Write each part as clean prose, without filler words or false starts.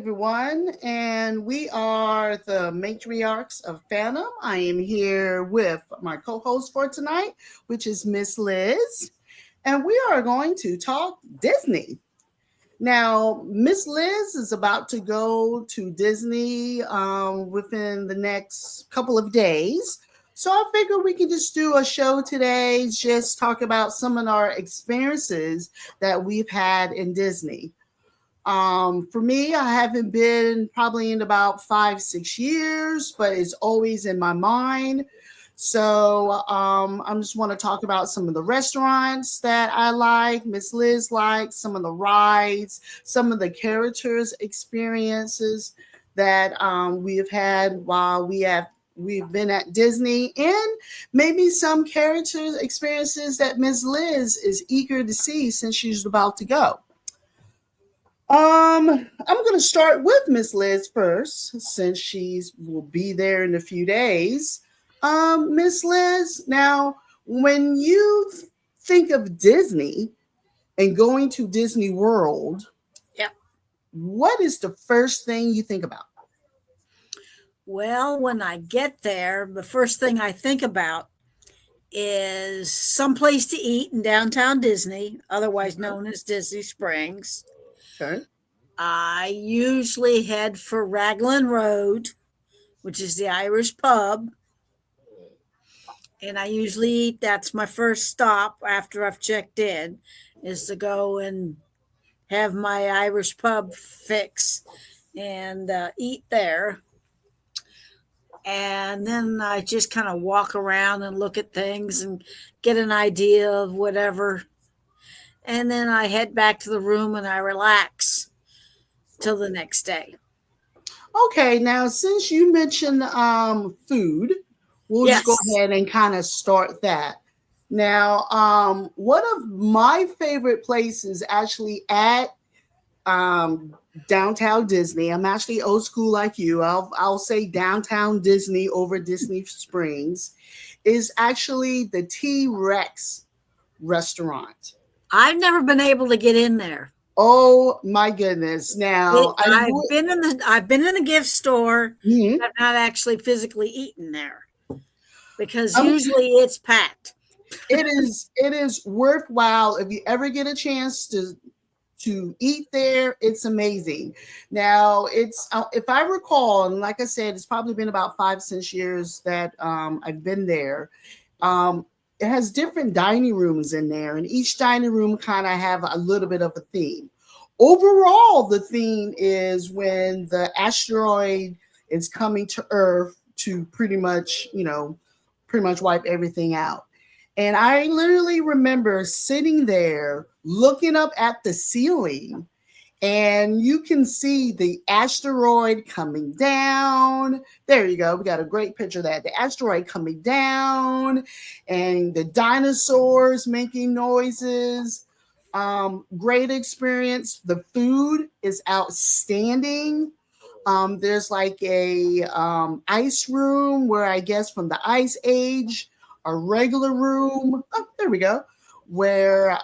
everyone, and we are the Matriarchs of Fandom. I am here with my co host for tonight, which is Miss Liz, and we are going to talk Disney. Now, Miss Liz is about to go to Disney within the next couple of days. So I figure we can just do a show today, just talk about some of our experiences that we've had in Disney. For me, I haven't been probably in about 5, 6 years, but it's always in my mind. So I just want to talk about some of the restaurants that I like, Miss Liz likes, some of the rides, some of the characters' experiences that we have had while we've been at Disney, and maybe some characters' experiences that Miss Liz is eager to see since she's about to go. I'm gonna start with Miss Liz first, since she's will be there in a few days. Miss Liz, now when you think of Disney and going to Disney World, Yep. what is the first thing you think about? Well, when I get there, the first thing I think about is someplace to eat in downtown Disney, otherwise known as Disney Springs. Okay. I usually head for Raglan Road, which is the Irish pub. And I usually eat, that's my first stop after I've checked in, is to go and have my Irish pub fix and eat there. And then I just kind of walk around and look at things and get an idea of whatever. And then I head back to the room and I relax till the next day. Okay, now since you mentioned food, we'll just go Yes. ahead and kind of start that. Now, one of my favorite places actually at um, downtown Disney. I'm actually old school like you. I'll say downtown Disney over Disney Springs is actually the T Rex restaurant. I've never been able to get in there. Oh my goodness! Now I would. I've been in the gift store. Mhm. I've not actually physically eaten there because I'm usually it's packed. it is worthwhile if you ever get a chance to eat there. It's amazing. Now it's if I recall, and like I said, it's probably been about 5, 6 years that I've been there. Um, it has different dining rooms in there, and each dining room kind of have a little bit of a theme. Overall, the theme is when the asteroid is coming to Earth to pretty much wipe everything out. And I literally remember sitting there looking up at the ceiling, and you can see the asteroid coming down. There you go. We got a great picture of that. The asteroid coming down and the dinosaurs making noises. Great experience. The food is outstanding. There's like a ice room where I guess from the ice age, a regular room. Oh, there we go. Where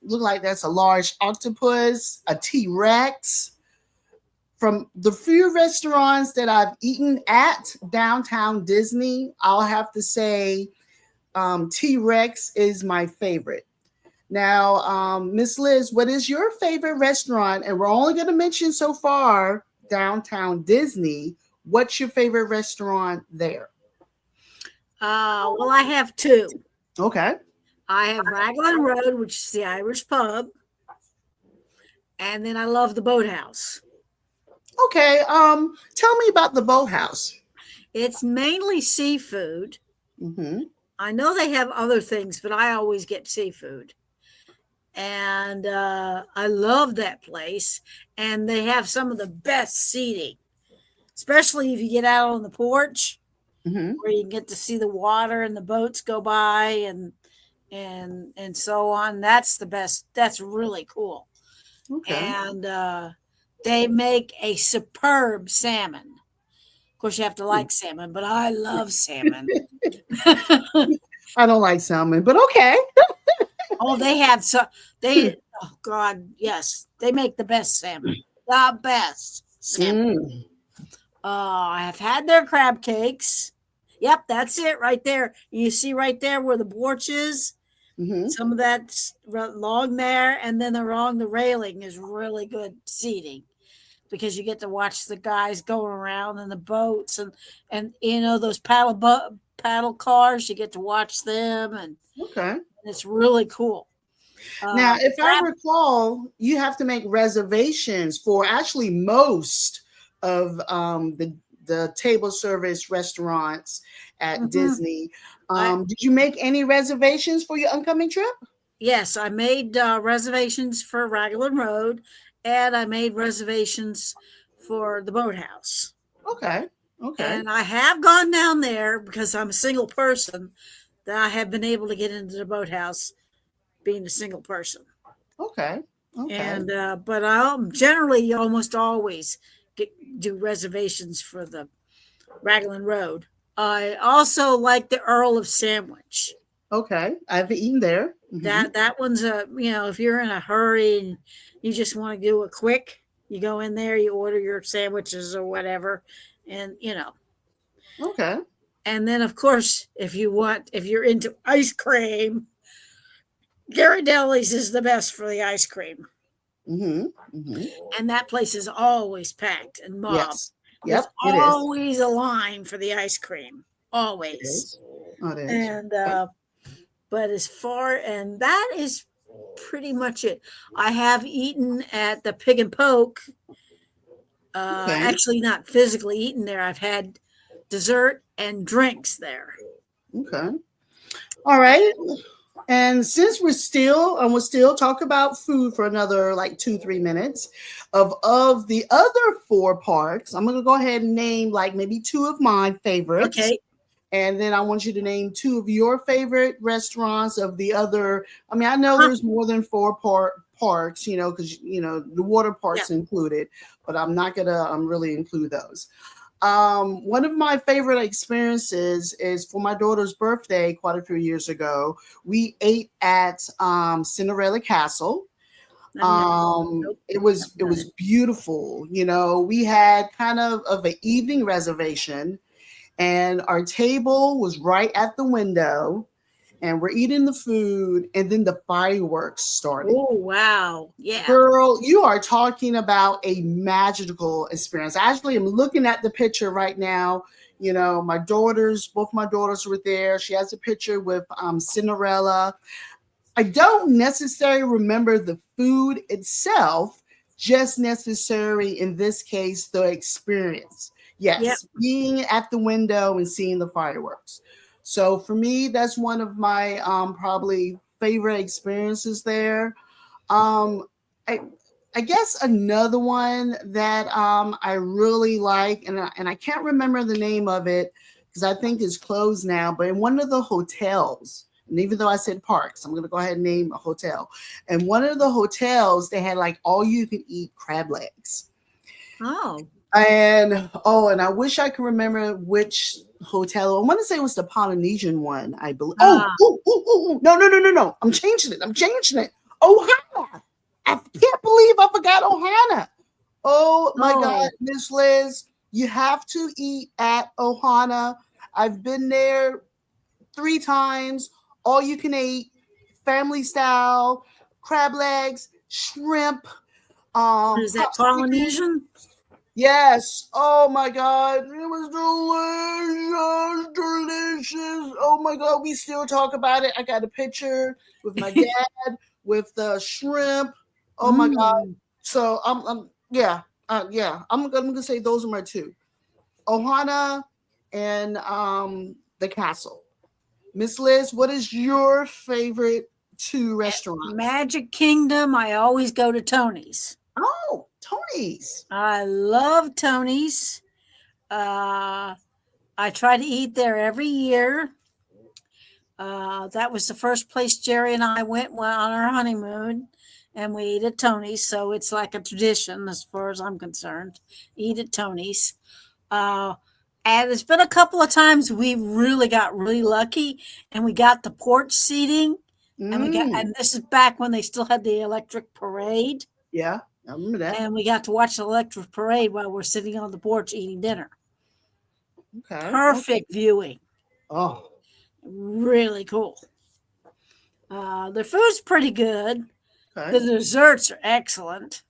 look like that's a large octopus, a T Rex. From the few restaurants that I've eaten at downtown Disney, I'll have to say T Rex is my favorite. Now, Miss Liz, what is your favorite restaurant? And we're only going to mention so far downtown Disney. What's your favorite restaurant there? Well, I have two. Okay. I have Raglan Road, which is the Irish pub, and then I love the Boathouse. Okay. Tell me about the boathouse. It's mainly seafood. Mm-hmm. I know they have other things, but I always get seafood. And I love that place. And they have some of the best seating, especially if you get out on the porch Mm-hmm. where you get to see the water and the boats go by and so on. That's the best. That's really cool. Okay. And they make a superb salmon. Of course, you have to like salmon, but I love salmon. I don't like salmon, but okay. Oh, they have so they. Oh God, yes, they make the best salmon. the best sandwich. Mm. I have had their crab cakes. Yep, that's it right there. You see right there where the porch is. Hmm. Some of that's along there, and then along the railing is really good seating because you get to watch the guys going around in the boats and those paddle cars. You get to watch them, and Okay. it's really cool. Now, if I Crab, recall, you have to make reservations for actually most of the table service restaurants at mhm. Disney. I Did you make any reservations for your upcoming trip? Yes, I made reservations for Raglan Road, and I made reservations for the boathouse. Okay. Okay. And I have gone down there because I'm a single person. That I have been able to get into the boathouse being a single person. Okay. Okay. And but I'll generally almost always do reservations for the Raglan Road. I also like the Earl of Sandwich. Okay. I've eaten there. That one's a if you're in a hurry and you just want to do a quick, you go in there, you order your sandwiches or whatever, and Okay. and then of course if you're into ice cream, Ghirardelli's is the best for the ice cream, Mm-hmm. Mm-hmm. and that place is always packed and mobbed. Yes. There's Yep. It is. always a line for the ice cream, It always. is. Oh, it is. And Yep. but as far and that is pretty much it. I have eaten at the Pig and Poke. Okay. Actually, not physically eaten there. I've had dessert and drinks there. Okay. All right. And since we'll still talk about food for another like 2-3 minutes. Of the other four parks, I'm gonna go ahead and name like maybe two of my favorites. Okay. And then I want you to name two of your favorite restaurants of the other. I mean, I know Huh. there's more than four parks, because the water Yeah. parks included, but I'm not gonna really include those. One of my favorite experiences is for my daughter's birthday quite a few years ago. We ate at Cinderella Castle. I've never. Nope. It was beautiful. We had kind of an evening reservation, and our table was right at the window, and we're eating the food, and then the fireworks started. Oh wow! Yeah. Girl, you are talking about a magical experience. Actually, I'm looking at the picture right now. Both my daughters were there. She has a picture with Cinderella. I don't necessarily remember the food itself, just necessarily in this case, the experience. Yep. Yes, being at the window and seeing the fireworks. So for me, that's one of my probably favorite experiences there. Um, I, I guess another one that I really like, and I can't remember the name of it because I think it's closed now, but in one of the hotels, and even though I said parks, I'm going to go ahead and name a hotel. And one of the hotels, they had like all you can eat crab legs. Oh. And I wish I could remember which hotel. I want to say it was the Polynesian one, I believe. Ah. No, no, no, no, no. I'm changing it. Ohana. I can't believe I forgot Ohana. Oh my God, Oh. Miss Liz, you have to eat at Ohana. I've been there 3 times. All you can eat, family style, crab legs, shrimp, What is that? pops chicken. Polynesian? Yes. Oh my God. It was delicious. Delicious. Oh my God. We still talk about it. I got a picture with my dad with the shrimp. Oh my God. Mm. So yeah. Yeah. I'm gonna say those are my two. Ohana and the castle. Miss Liz, what is your favorite two At restaurants? Magic Kingdom, I always go to Tony's. Oh, Tony's. I love Tony's. Uh, I try to eat there every year. That was the first place Jerry and I went on our honeymoon, and we eat at Tony's. So it's like a tradition, as far as I'm concerned. Eat at Tony's. Uh, and there's been a couple of times we really got really lucky, and we got the porch seating, Mm, and this is back when they still had the electric parade. yeah. I remember that. And we got to watch the electric parade while we're sitting on the porch eating dinner. Okay. Okay. Perfect viewing. Oh, Really cool. Their food's pretty good. The okay. desserts are excellent.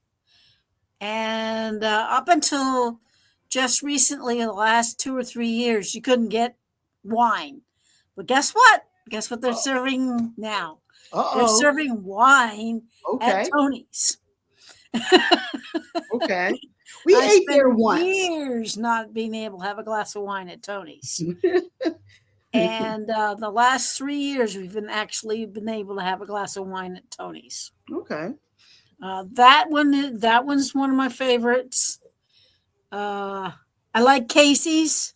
And up until just recently, in the last 2 or 3 years, you couldn't get wine. But guess what? Guess what they're serving now? They're Uh-oh. serving wine at Okay. Tony's. Okay. We I ate there spent once. years not being able to have a glass of wine at Tony's. And the last 3 years, we've been able to have a glass of wine at Tony's. Okay. That one's one of my favorites. I like Casey's.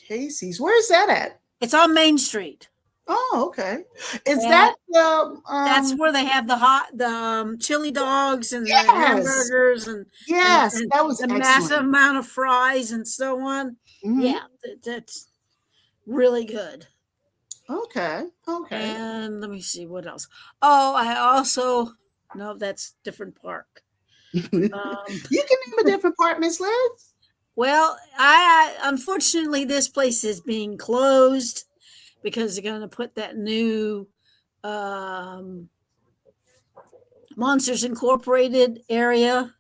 Casey's. Where's that at? It's on Main Street. Oh, okay. Is And that the that's where they have the chili dogs and the yes. hamburgers and Yes, that was the massive excellent. amount of fries and so on. Hmm. Yeah, that's really good. Okay. Okay. And let me see what else. Oh, I also no, that's different park. You can name a different part, Miss Liz. Well, I unfortunately this place is being closed because they're going to put that new Monsters Incorporated area.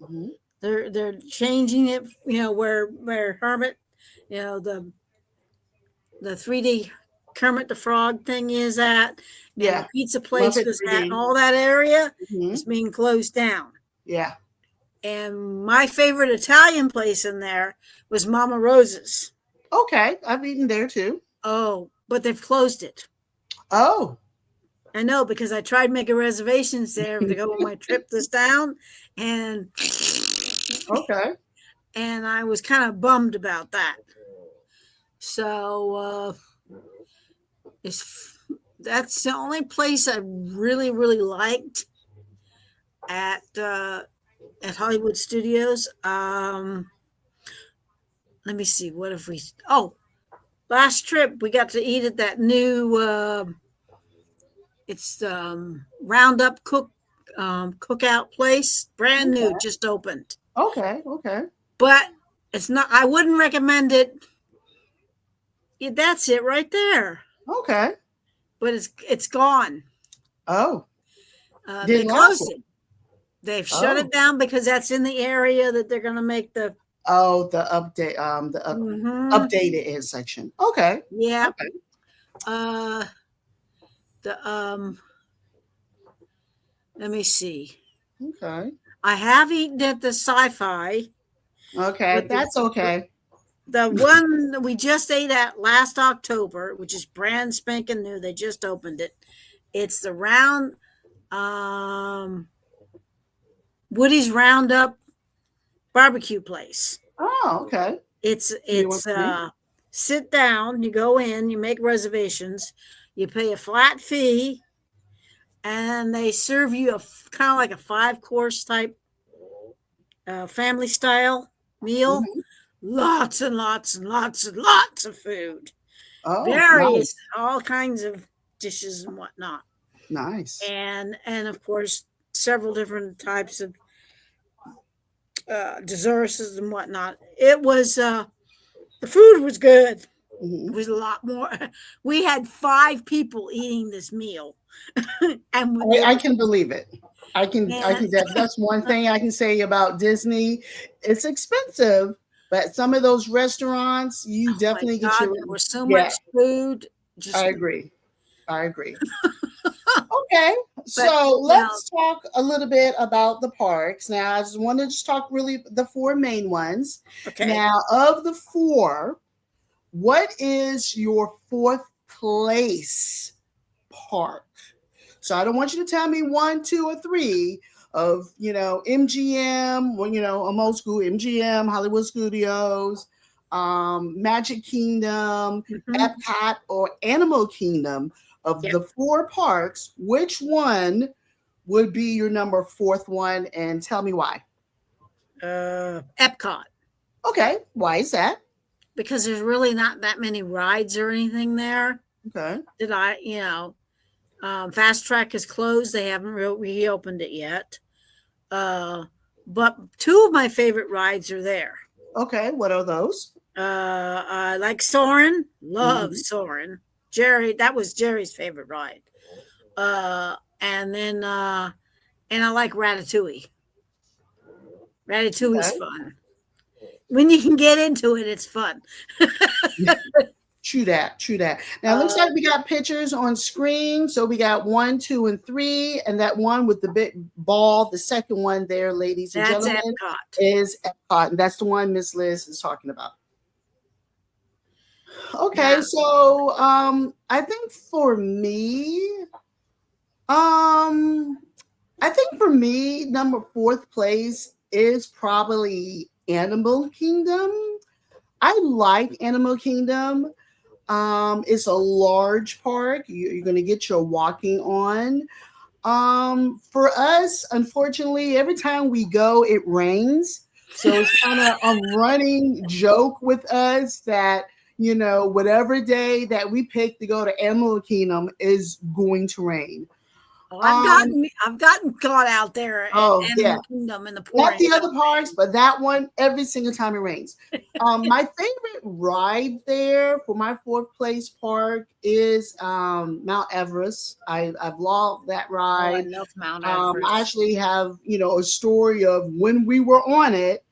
Mm-hmm. They're changing it. Where Hermit, the 3D Kermit the Frog thing is at, and Yeah. the pizza place Muppet was at, 3D. and all that area Mhm. is being closed down. Yeah. And my favorite Italian place in there was Mama Rosa's. Okay. I've eaten there too. Oh, but they've closed it. Oh. I know because I tried making reservations there to go on my trip this down, and Okay. and I was kind of bummed about that. So that's the only place I really liked at Hollywood Studios. Let me see. What if we? Oh, last trip we got to eat at that new. It's Roundup cookout place, brand new, just opened. Okay. Okay. But it's not. I wouldn't recommend it. Yeah, that's it right there. Okay. But it's gone. Oh. They Didn't like closed it. it. They've shut Oh. it down because that's in the area that they're going to make the. Oh, the update. Updated section. Okay. Yeah. Okay. Let me see. Okay. I have eaten at the Sci-Fi. Okay. That's okay. The one that we just ate at last October, which is brand spanking new, they just opened it. It's the Woody's Roundup barbecue place. Oh, okay. It's sit down, you go in, you make reservations, you pay a flat fee, and they serve you a kind of like a 5-course type family style meal. Mm-hmm. Lots and lots and lots and lots of food. Oh, Various, all kinds of dishes and whatnot. nice. And of course, several different types of desserts and whatnot. It was the food was good. Mm-hmm. It was a lot more. We had 5 people eating this meal, and I can believe it. I can. That's one thing I can say about Disney. It's expensive, but some of those restaurants, you definitely get your. There was so much food. I agree. Okay, so let's talk a little bit about the parks. Now, I just want to talk really the 4 main ones. Okay. Now, of the 4, what is your 4th place park? So I don't want you to tell me 1, 2, or 3 of MGM. Well, I'm old school MGM, Hollywood Studios, Magic Kingdom, Epcot, or Animal Kingdom. Of the 4 parks, which one would be your number 4th one? And tell me why. Epcot. Okay, why is that? Because there's really not that many rides or anything there. Okay. Fast Track is closed. They haven't reopened it yet. Uh, but two of my favorite rides are there. Okay, what are those? I like Soarin', love Mhm. Soarin'. Jerry, that was Jerry's favorite ride. And then and I like Ratatouille. Ratatouille's Okay. fun. When you can get into it, it's fun. True that. True that. Now it looks Uh, like we got pictures on screen. So we got 1, 2, and 3, and that one with the big ball. The second one there, ladies and that's gentlemen, Epcot. is Epcot, and that's the one Miss Liz is talking about. Okay, Yeah. so I think for me, um, I think for me, number fourth place is probably Animal Kingdom. I like Animal Kingdom. It's a large park. You're going to get your walking on. For us, unfortunately, every time we go, it rains. So it's kind of a running joke with us that, whatever day that we pick to go to Animal Kingdom is going to rain. Oh, Um, I've gotten caught out there at oh yeah, Animal Kingdom in the not pouring the other rain. parks, but that one every single time it rains. My favorite ride there for my fourth place park is Mount Everest. I've loved that Oh, I ride. love Mount I Everest. actually have a story of when we were on it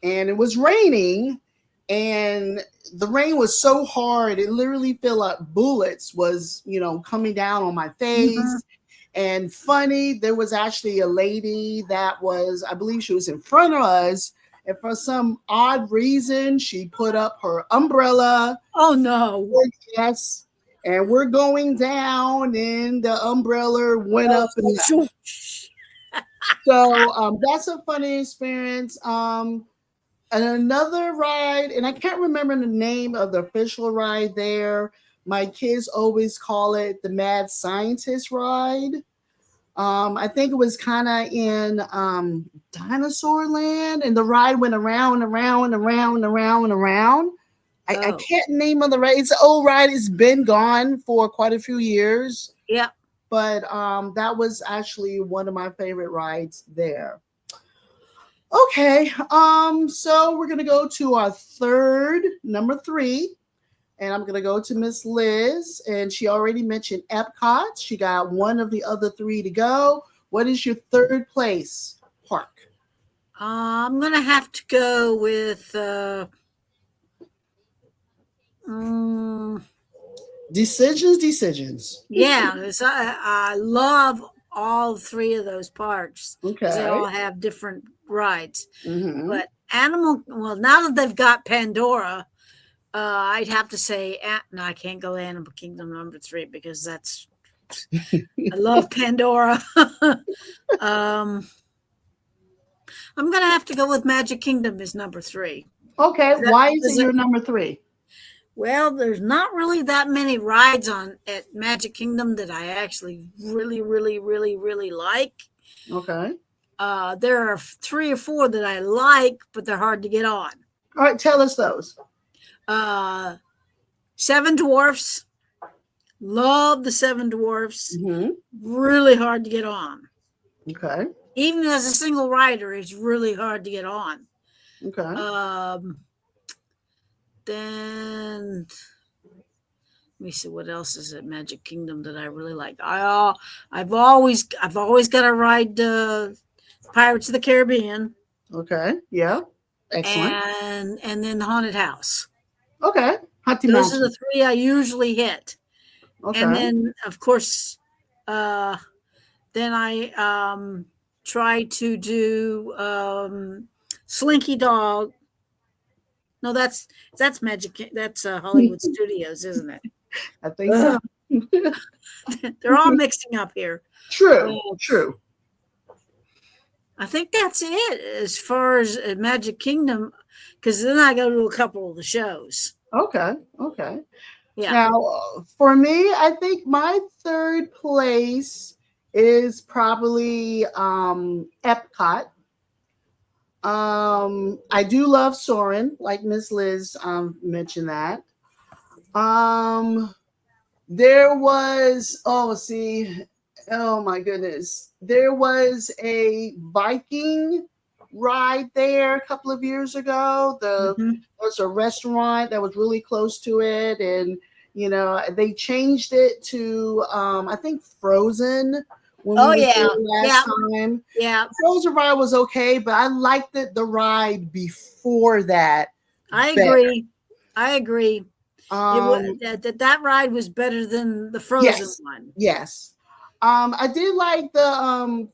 and it was raining, and the rain was so hard it literally felt like bullets was coming down on my Mhm. face. And funny, there was actually a lady that was, I believe she was in front of us. And for some odd reason, she put up her umbrella. Oh no. Yes. And we're going down, and the umbrella went Oh, up and left. shoosh. So that's a funny experience. And another ride, and I can't remember the name of the official ride there. My kids always call it the Mad Scientist ride. I think it was kind of in Dinosaur Land, and the ride went around and around and around and around and around. I Oh, can't name of the ride. It's an old ride. It's been gone for quite a few years, yeah. but that was actually one of my favorite rides there. Okay, so we're gonna go to our third, number three, and I'm gonna go to Miss Liz, and she already mentioned Epcot. She got one of the other three to go. What is your third place park? I'm gonna have to go with mm, Decisions, decisions. yeah, 'cause I love all three of those parks because they Okay. all have different rides. Mm-hmm. But well, now that they've got Pandora, I'd have to say, no, I can't go Animal Kingdom number three because I love Pandora. um, I'm gonna have to go with Magic Kingdom as number three. Okay. Is that, Why is it is it, your number three? well, there's not really that many rides on at Magic Kingdom that I actually really, really, really, really like. Okay. There are three or four that I like, but they're hard to get on. All right. Tell us those. Uh, Seven Dwarfs, love the Seven Dwarfs. Mm-hmm. Really hard to get on. Okay. Even as a single rider, it's really hard to get on. Okay. Um, then let me see what else is at Magic Kingdom that I really like. I've always got to ride Pirates of the Caribbean Okay. Yeah. Excellent. and then the Haunted House. Okay. Haunted Those are the Mansion. three I usually hit, and Okay. then of course, uh, then I try to do Slinky Dog. No, that's Magic. That's Hollywood Studios, isn't it? I think so. Ugh, they're all mixing up here. True. Uh, True. I think that's it as far as Magic Kingdom, because then I go to a couple of the shows. Okay. Okay. Yeah. Now, for me, I think my third place is probably Epcot. I do love Soren, like Miss Liz mentioned that. Um, there was, oh, see, Oh my goodness. There was a Viking ride there a couple of years ago. Mm-hmm. There was a restaurant that was really close to it, and they changed it to I think Frozen when we Oh was there yeah, last yeah, time. yeah. The Frozen ride was okay, but I liked the ride before that I better. agree. I agree. Um That ride was better than the Frozen yes. one. Yes. I did like the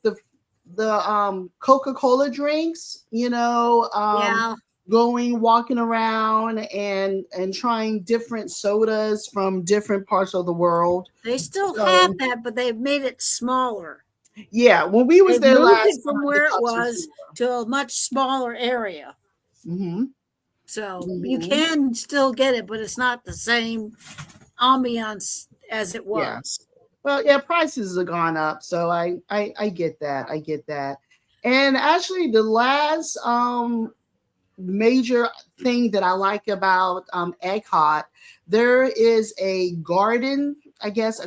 Coca-Cola drinks, Yeah, going walking around and trying different sodas from different parts of the world. they still have So that, but they've made it smaller. yeah, when we was They've there moved last it time, from the where it cups were was smaller. to a much smaller area. Hmm. So you Hmm. can still get it, but it's not the same ambiance as it Yeah. was. Well, yeah, prices have gone up, so I get that. I get that. And actually, the last major thing that I like about Eckhart, there is a garden, I guess,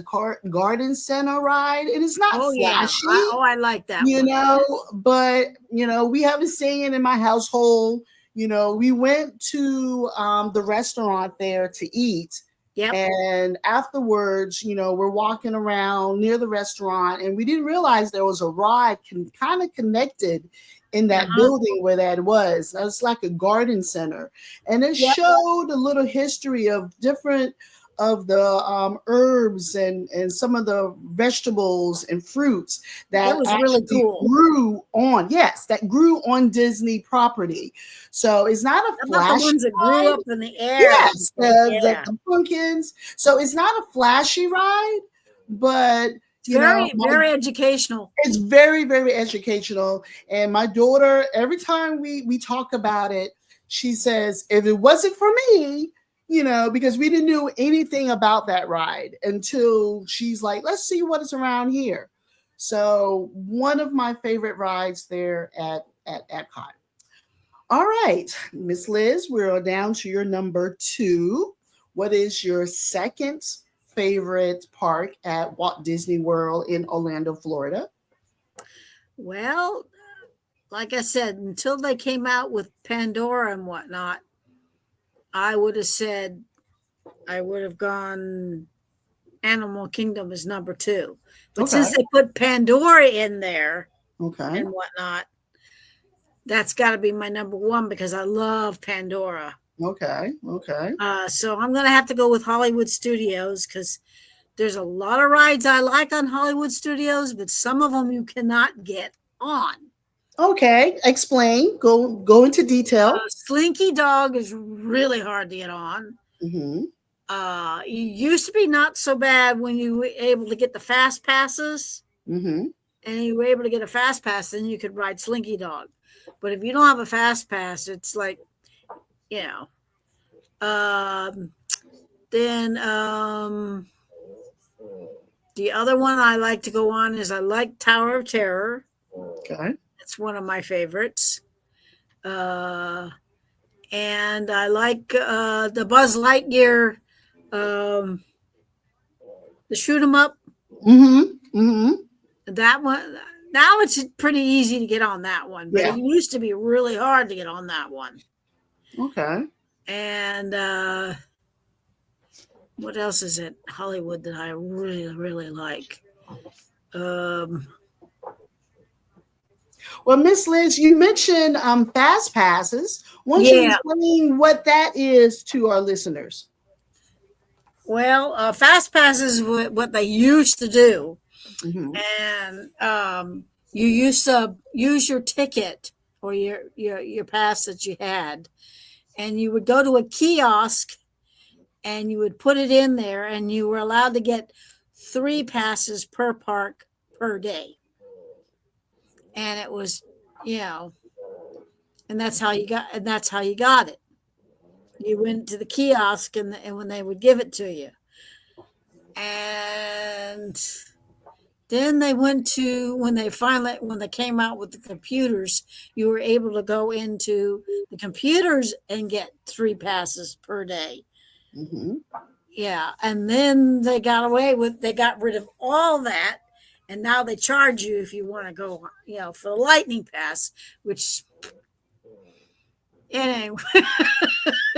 garden center ride. It is not Oh yeah. flashy, I like that one. but we haven't seen it in my household. We went to the restaurant there to eat, Yep. and afterwards, we're walking around near the restaurant, and we didn't realize there was a ride kind of connected in that Uh-huh. building where that was. It's like a garden center, and it Yep. showed a little history of different of the herbs and some of the vegetables and fruits It that was really actually cool. grew on, yes, that grew on Disney property. So it's not a How about the flashy ones that grew ride. up in the air and Yes, everything? Yeah. the pumpkins. So it's not a flashy ride, but It's very, very educational. it's very, very educational. And my daughter, every time we talk about it, she says, if it wasn't for me, because we didn't know anything about that ride until she's like, let's see what is around here. So one of my favorite rides there at Epcot. All right, Miss Liz, we're down to your number two. What is your second favorite park at Walt Disney World in Orlando, Florida? Well, like I said, until they came out with Pandora and whatnot, I would have said I would have gone Animal Kingdom is number two. But Okay. since they put Pandora in there Okay. and whatnot, that's got to be my number one because I love Pandora. Okay. Okay. So I'm going to have to go with Hollywood Studios because there's a lot of rides I like on Hollywood Studios, but some of them you cannot get on. Okay. Explain. Go into detail. Slinky Dog is really hard to get on. Mm-hmm. It used to be not so bad when you were able to get the fast passes, Mm-hmm. and you were able to get a fast pass, then you could ride Slinky Dog. But if you don't have a fast pass, it's like, you know. Then the other one I like to go on is I like Tower of Terror. Okay. It's one of my favorites. Uh, and I like the Buzz Lightyear, um, the shoot 'em up. Mm-hmm. Mm-hmm. That one. Now it's pretty easy to get on that one, but it Yeah. used to be really hard to get on that one. Okay. And what else is it Hollywood that I really really like? Um, Well, Miss Liz, you mentioned fast passes. Why don't you yeah. explain what that is to our listeners? Well, fast passes what they used to do, Mm-hmm. and you used to use your ticket or your pass that you had, and you would go to a kiosk and you would put it in there, and you were allowed to get 3 passes per park per day, and it was, you know, and that's how you got it. You went to the kiosk, and when they would give it to you, and then they went to when they came out with the computers, you were able to go into the computers and get 3 passes per day. Mm-hmm. Yeah, and then they got rid of all that, And now they charge you if you want to go, for the lightning pass, which anyway.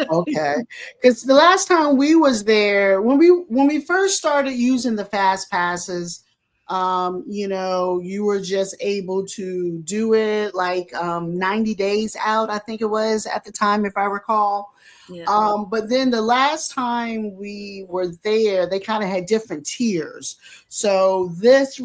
Okay, because the last time we was there, when we first started using the fast passes, you were just able to do it like 90 days out, I think it was at the time, if I recall. Yeah. But then the last time we were there, they kind of had different tiers. So this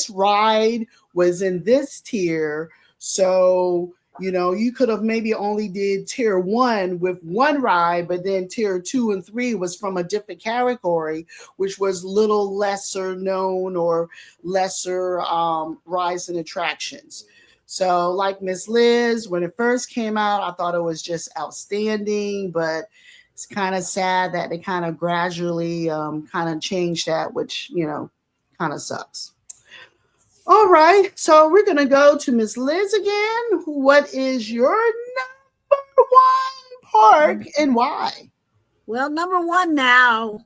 ride was in this tier. So you could have maybe only did tier one with one ride, but then tier two and three was from a different category, which was little lesser known or lesser rides and attractions. So, like Miss Liz, when it first came out, I thought it was just outstanding, but it's kind of sad that they kind of gradually kind of changed that, which, kind of sucks. All right, so we're going to go to Miss Liz again. What is your number one park and why? Well, number one now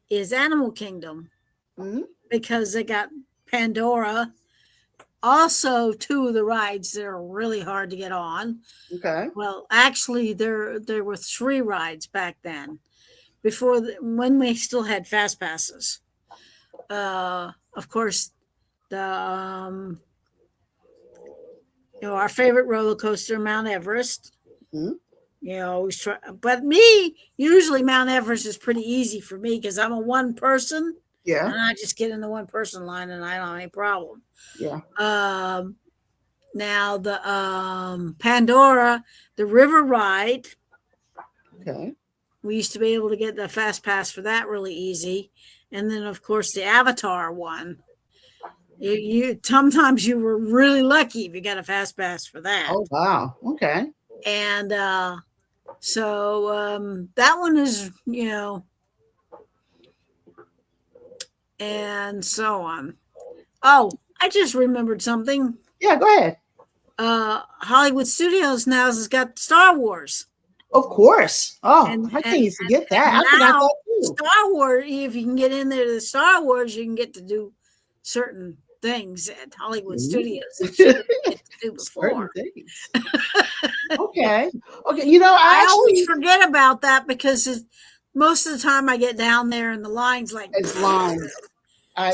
is Animal Kingdom Mm-hmm. because they got Pandora. Also, two of the rides that are really hard to get on. Okay. Well, actually, there were three rides back then, when we still had fast passes. Of course, the our favorite roller coaster, Mount Everest. Mm-hmm. But me, usually Mount Everest is pretty easy for me because I'm a one person. Yeah. And I just get in the one person line and I don't have any problem. Yeah. Now the Pandora, the river ride. Okay. We used to be able to get the fast pass for that really easy. And then of course the Avatar one. You sometimes you were really lucky if you got a fast pass for that. Oh wow. Okay. And so that one is, and so on. Oh, I just remembered something. Yeah, go ahead. Hollywood Studios now has got Star Wars. Of course. Oh, I can't forget that. I forgot that too. Star Wars, if you can get in there to the Star Wars, you can get to do certain things at Hollywood Studios that you didn't get to do before. Okay. I always forget about that because most of the time I get down there and the line's like it's lines. I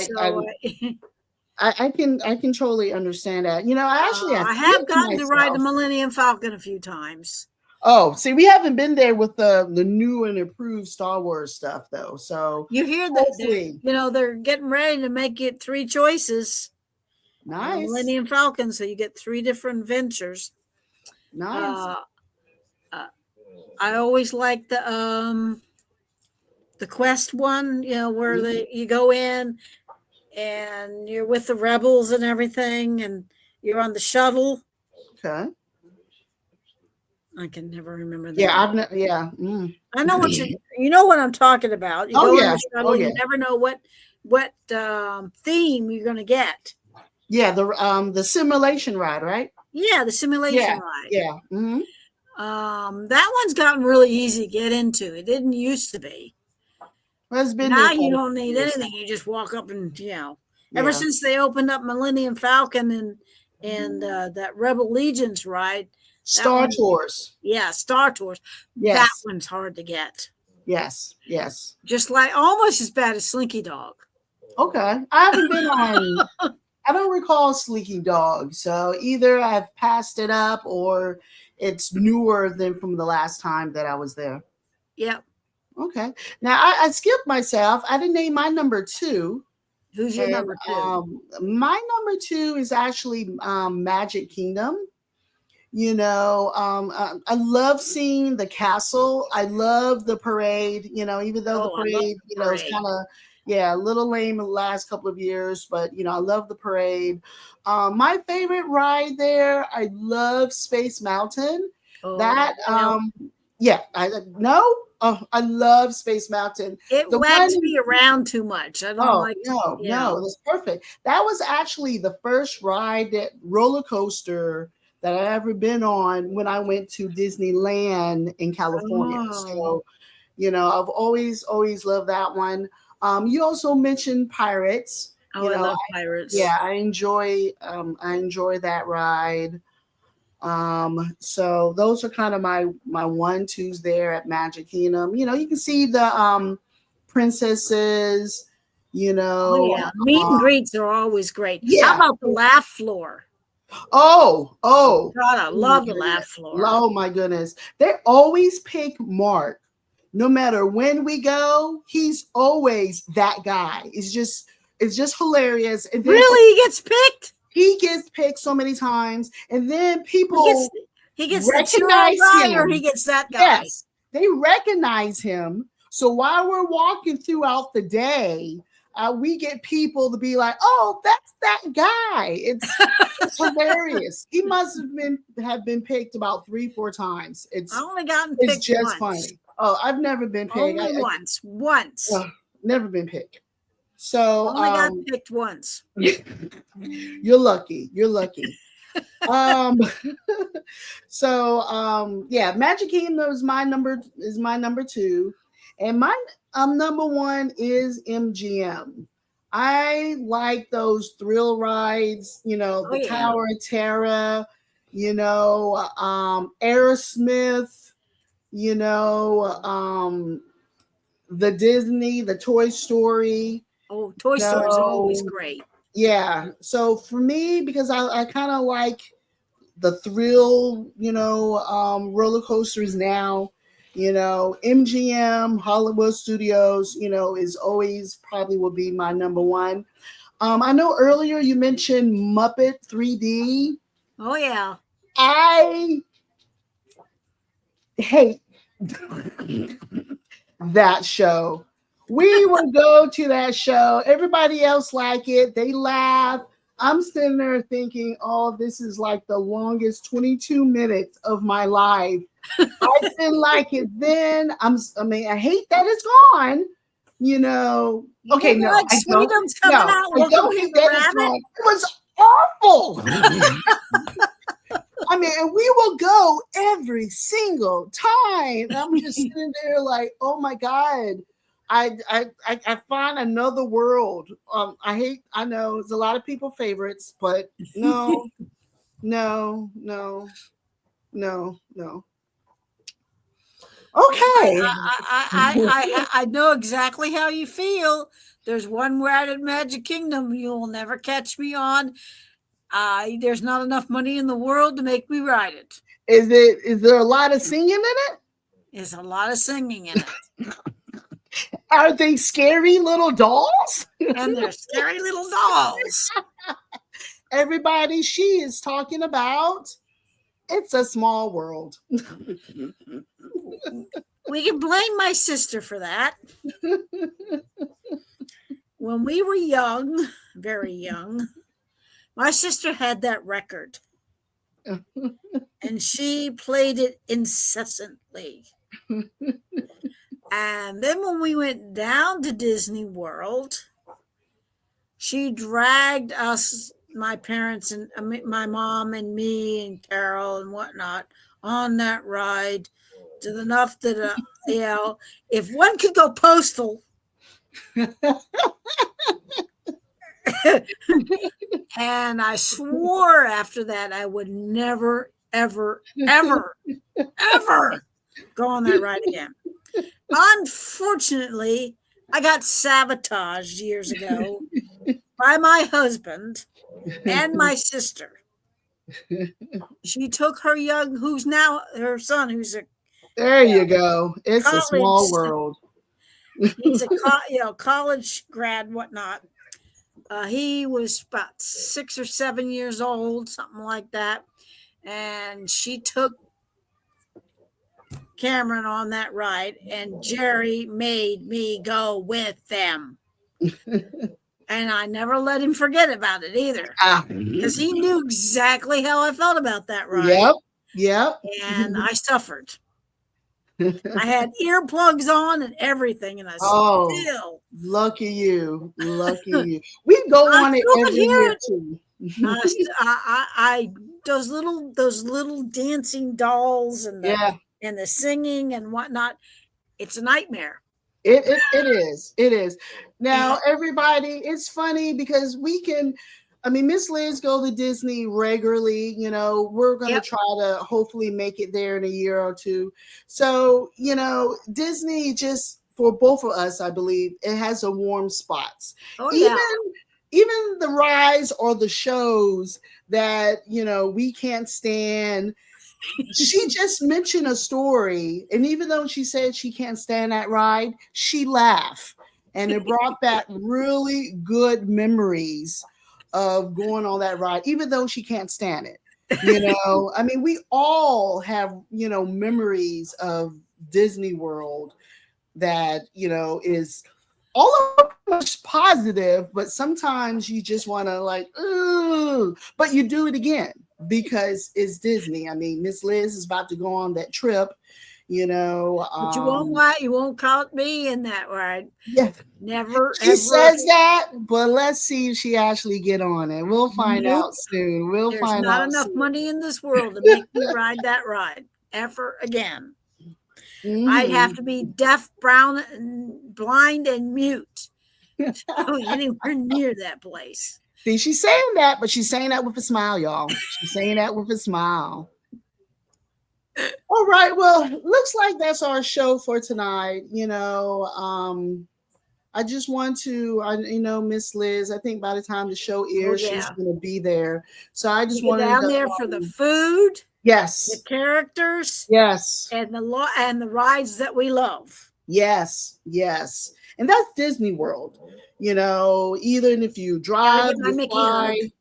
can totally understand that. I have gotten to ride the Millennium Falcon a few times. Oh, see, we haven't been there with the new and improved Star Wars stuff though. So you hear that they're getting ready to make it 3 choices. Nice. Millennium Falcon, so you get 3 different ventures. Nice. I always like the quest one, where you go in and you're with the rebels and everything, and you're on the shuttle. Okay. I can never remember that. Yeah, I know what you know what I'm talking about. You go in the shuttle, you never know what theme you're going to get. Yeah, the simulation ride, right? Yeah, the simulation ride. Yeah. Mm-hmm. That one's gotten really easy to get into. It didn't used to be. Well, it's been now you don't need anything. You just walk up and Ever since they opened up Millennium Falcon and that Rebel Legions ride. Star Tours. Yeah, Star Tours. Yes. That one's hard to get. Yes. Just like almost as bad as Slinky Dog. Okay. I haven't been on I don't recall Slinky Dog. So either I've passed it up or it's newer than from the last time that I was there. Yep. Okay. Now I skipped myself. I didn't name my number 2. Who's your number 2? My number 2 is actually Magic Kingdom. I love seeing the castle. I love the parade, even though the parade, is kind of, a little lame in the last couple of years, but, I love the parade. My favorite ride there, I love Space Mountain. I love Space Mountain. It wags me around too much. I don't like. No, it was perfect. That was actually the first roller coaster that I ever been on when I went to Disneyland in California. So, I've always loved that one. You also mentioned Pirates. Oh, You I know, love pirates. yeah, I enjoy that ride. So those are kind of my one twos there at Magic Kingdom. You know, you can see the princesses, you Oh know, yeah, meet and greets are always great. How yeah. about the laugh floor? Oh God, I my love the laugh goodness. floor. Oh my goodness. They always pick Mark. No matter when we go, he's always that guy. It's just hilarious. And then for, Really, he gets picked. he gets picked so many times, and then He gets people he gets the chill recognize guy, or he him. gets that guy. Yes, they recognize him. So while we're walking throughout the day, we get people to be like, "Oh, that's that guy." It's hilarious. He must have been picked about 3-4 times. I only gotten It's picked just once. funny. Oh, I've never been picked. Only once. Once. Never been picked. So Only got picked once. you're lucky. You're lucky. Um so yeah, Magic Kingdom is my number two. And my number one is MGM. I like those thrill rides, you know, Oh the yeah. Tower of Terror, Aerosmith, you know, the Disney, the Toy Story, Oh, Toy Story is always no, great. yeah. So for me, because I kind of like the thrill, roller coasters now, MGM, Hollywood Studios, is always probably will be my number one. I know earlier you mentioned Muppet 3D. Oh yeah. I hate that show. We would go to that show. Everybody else like it. They laugh. I'm sitting there thinking, oh, this is like the longest 22 minutes of my life. I didn't like it then. I hate that it's gone. You Okay, didn't no, like I don't. Sweetums coming No, out I looking don't for hate the that it's rabbit? gone. It was awful. I mean, and we will go every single time. And I'm just sitting there like, oh my God. I find another world. I know it's a lot of people favorites, but no, no, no, no, no. Well, Okay. I know exactly how you feel. There's one ride at Magic Kingdom you will never catch me on. There's not enough money in the world to make me ride it. Is there a lot of singing in it? There's a lot of singing in it. Are they scary little dolls? And they're scary little dolls. Everybody, she is talking about It's a Small World. We can blame my sister for that. When we were young, very young, my sister had that record and she played it incessantly. And then when we went down to Disney World, she dragged us, my parents and my mom and me and Carol and whatnot, on that ride to the enough that if one could go postal. And I swore after that I would never, ever, ever, ever go on that ride again. Unfortunately, I got sabotaged years ago by my husband and my sister. She took who's now her son, who's a There you go. It's a college, small world. he's a college grad, whatnot. He was about 6 or 7 years old, something like that. And she took Cameron on that ride, and Jerry made me go with them. And I never let him forget about it either, because he knew exactly how I felt about that ride. Yep. And I suffered. I had earplugs on and everything, and I Oh, still. lucky you. Lucky you. We go I on it still could every hear year it. too. I those little dancing dolls and Yeah. the singing and whatnot. It's a nightmare. It is. It is. Now, everybody, it's funny because we can. I mean, Miss Liz go to Disney regularly. We're gonna Yep. try to hopefully make it there in a year or two. So, Disney just for both of us, I believe, it has a warm spots. Oh Even yeah. even the rides or the shows that we can't stand, she just mentioned a story, and even though she said she can't stand that ride, she laughed, and it brought back really good memories of going on that ride, even though she can't stand it. I mean, we all have memories of Disney World that is all of them pretty much positive, but sometimes you just want to like, ooh, but you do it again because it's Disney. I mean, Miss Liz is about to go on that trip, you know. But you won't Um, lie, you won't count me in that ride. yeah, Never she ever. says that, but let's see if she actually get on it. We'll find Nope. out soon. We'll There's find not out enough soon. money in this world to make me ride that ride ever again. I'd have Hmm. to be deaf, brown, and blind and mute to go anywhere near that place. See, she's saying that, but she's saying that with a smile, y'all. She's saying that with a smile. All right. Well, looks like that's our show for tonight. I just want to, Miss Liz, I think by the time the show Oh airs, she's yeah. going to be there. So I We just get wanted down to, there for the food, the yes, characters, yes, and the rides that we love. yes, yes. And that's Disney World. Either if you Gotta drive, get my you Mickey fly, hug.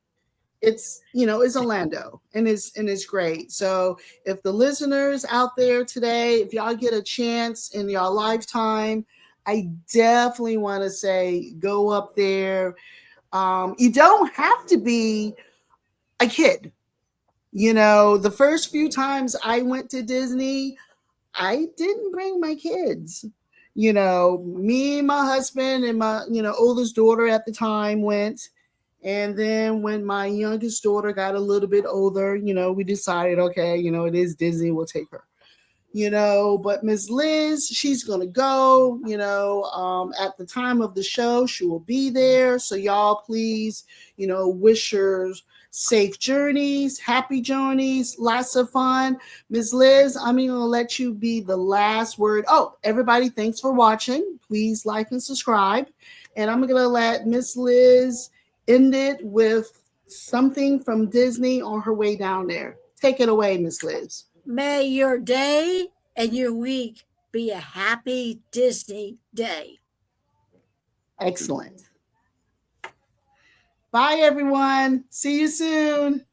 it's Orlando, and it's great. So if the listeners out there today, if y'all get a chance in your lifetime, I definitely want to say go up there. You don't have to be a kid. The first few times I went to Disney, I didn't bring my kids. Me, my husband, and my oldest daughter at the time went. And then when my youngest daughter got a little bit older, we decided, okay, it is Disney, we'll take her. But Miss Liz, she's gonna go. At the time of the show, she will be there. So y'all, please, wish her safe journeys, happy journeys, lots of fun. Miss Liz, I'm gonna let you be the last word. Oh, everybody, thanks for watching. Please like and subscribe. And I'm gonna let Miss Liz end it with something from Disney on her way down there. Take it away, Miss Liz. May your day and your week be a happy Disney day. Excellent. Bye, everyone. See you soon.